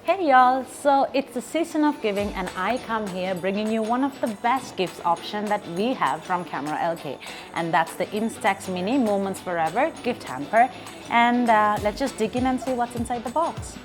Hey y'all, so it's the season of giving and I come here bringing you one of the best gifts option that we have from CameraLK, and that's the Instax Mini Moments Forever gift hamper. And let's just dig in and see what's inside the box.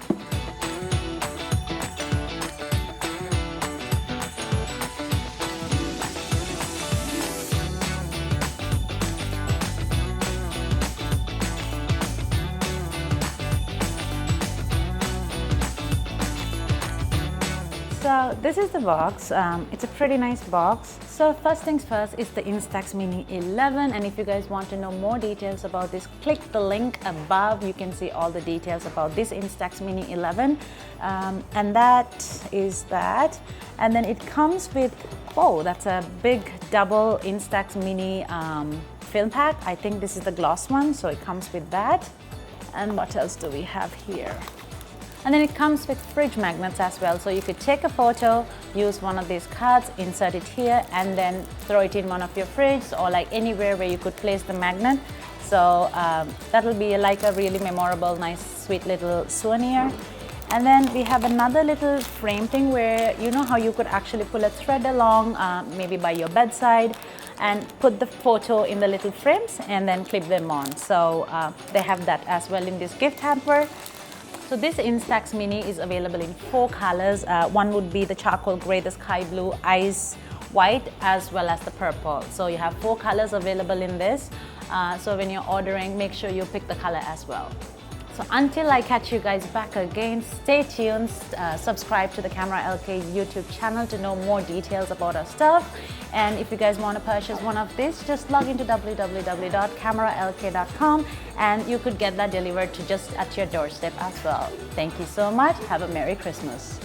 So this is the box. It's a pretty nice box. So first things first is the Instax Mini 11, and if you guys want to know more details about this, click the link above. You can see all the details about this Instax Mini 11, and that is that. And then it comes with, oh, that's a big double Instax Mini film pack. I think this is the gloss one, so it comes with that. And what else do we have here? And then it comes with fridge magnets as well, so you could take a photo, use one of these cards, insert it here, and then throw it in one of your fridges or like anywhere where you could place the magnet. So that will be like a really memorable, nice, sweet little souvenir. And then we have another little frame thing where, you know how you could actually pull a thread along, maybe by your bedside, and put the photo in the little frames and then clip them on. So they have that as well in this gift hamper. So this Instax Mini is available in 4 colors. One would be the charcoal gray, the sky blue, ice white, as well as the purple. So you have 4 colors available in this. So when you're ordering, make sure you pick the color as well. So until I catch you guys back again, stay tuned, subscribe to the CameraLK YouTube channel to know more details about our stuff. And if you guys want to purchase one of these, just log into www.cameralk.com and you could get that delivered to just at your doorstep as well. Thank you so much. Have a Merry Christmas.